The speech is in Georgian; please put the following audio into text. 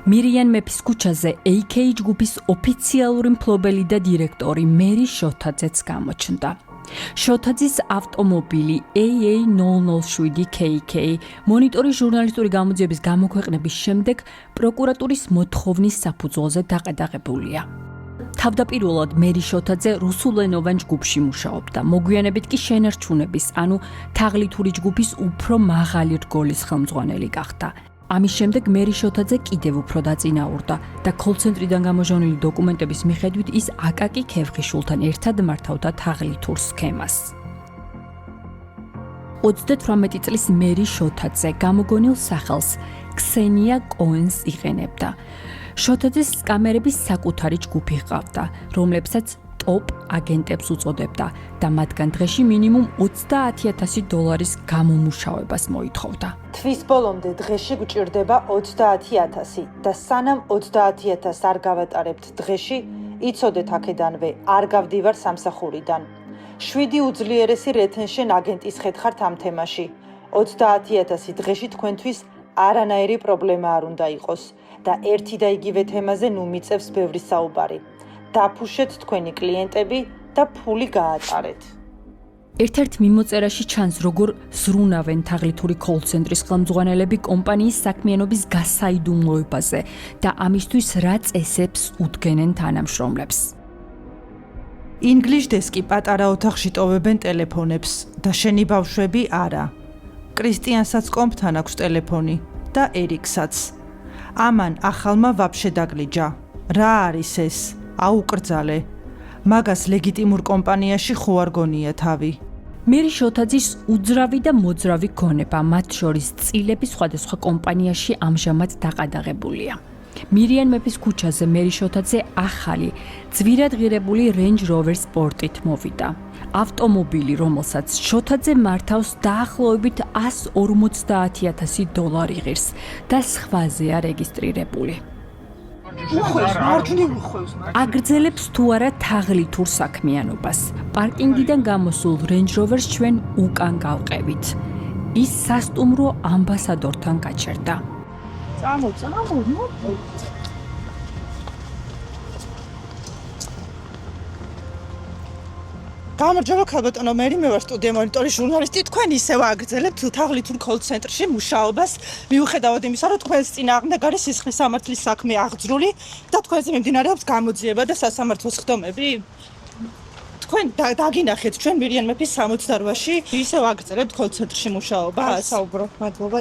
მირიან მეფის ქუჩაზე AK ჯგუფის ოფიციალური მფლობელი და დირექტორი მერი შოთაძეც გამოჩნდა. შოთაძის ავტომობილი AA007 KK მონიტორის ჟურნალისტური გამოძიების გამოქვეყნების შემდეგ პროკურატურის მოთხოვნის საფუძველზე დაყედაღებულია. თავდაპირველად მერი შოთაძე რუსულენოვან ჯგუფში მუშაობდა, მოგვიანებით კი შენარჩუნების, ანუ თაღლითური ჯგუფის უფრო მაღალი რგოლის ხელმძღვანელი გახდა. ამის შემდეგ მერი შოთაძე კიდევ უფრო დაწინაურდა და კოლცენტრიდან გამოჟონილი დოკუმენტების მიხედვით ის აკაკი ქევხიშვილთან ერთად მართავდა თაღლითურ სქემას. 38 წლის მერი შოთაძე გამოგონილ სახელს ქსენია კოენს იყენებდა. შოთაძეს სკამერების საკუთარი ჯგუფი ჰყავდა, რომლებსაც ტოპ აგენტებს უწოდებდა და მათგან დღეში მინიმუმ $30,000 გამომუშავებას მოითხოვდა. თვის ბოლომდე დღეში გვჭირდება 30,000 და სანამ 30,000 არ გავატარებთ დღეში, იცოდეთ აქედანვე, არ გავდივარ სამსახურიდან. 7 უძლიერესი რეთენშენ აგენტის ხეთხართ ამ თემაში. 30,000 დღეში თქვენთვის არანაირი პრობლემა არ უნდა იყოს და ერთი და იგივე თემაზე ნუ მიწევს ბევრი საუბარი. დაფუშეთ თქვენი კლიენტები და ფული გაატარეთ. ერთ-ერთ მიმოწერაში ჩანს, როგორ ზრუნავენ თაღლითური კოლცენტრის ხელმძღვანელები კომპანიის საქმიანობის გასაიდუმლოებაზე და ამისთვის რა წესებს უდგენენ თანამშრომლებს. ინგლიშ დესკი პატარა ოთახში ტოვებენ ტელეფონებს და შენი ბავშვები არა. კრისტიანსაც კომპთან აქვს ტელეფონი და ერიკსაც. ამან ახალმა ვაფშე დაგლიჯა. რა არის ეს? აუკრძალე. მაგას ლეგიტიმურ კომპანიაში ხო არ გონია თავი. მერი შოთაძის უძრავი და მოძრავი გონება, მათ შორის წილები სხვადასხვა კომპანიაში ამჟამად დაყადაღებულია. მირიან მეფის ქუჩაზე მერი შოთაძე ახალი, ძვირად ღირებული Range Rover სპორტით მოვიდა. ავტომობილი, რომელსაც შოთაძე მართავს დაახლოებით $150,000 ღირს და სხვაზეა რეგისტრირებული. აგრძელებს თუ არა თაღლითურ საქმიანობას. პარკინგიდან გამოსულ Range Rover-ს ჩვენ უკან გავყევით. ის სასტუმრო ამბასადორთან გაჩერდა. გამარჯობა ქალბატონო, მერი მე ვარ სტუდია მონიტორის ჟურნალისტი. თქვენ ისევ აგრძელებთ თაღლითურ კოლცენტრში მუშაობას, მიუხედავად იმისა, რომ თქვენს წინააღმდეგ არის სისხლის სამართლის საქმე აღძრული და თქვენზე მიმდინარეობს გამოძიება და სასამართლოს ხდომები. თქვენ დაგინახეთ ჩვენ მირიან მეფის 68-ში ისევ აგრძელებთ კოლცენტრში მუშაობას. საუბრო, მადლობა.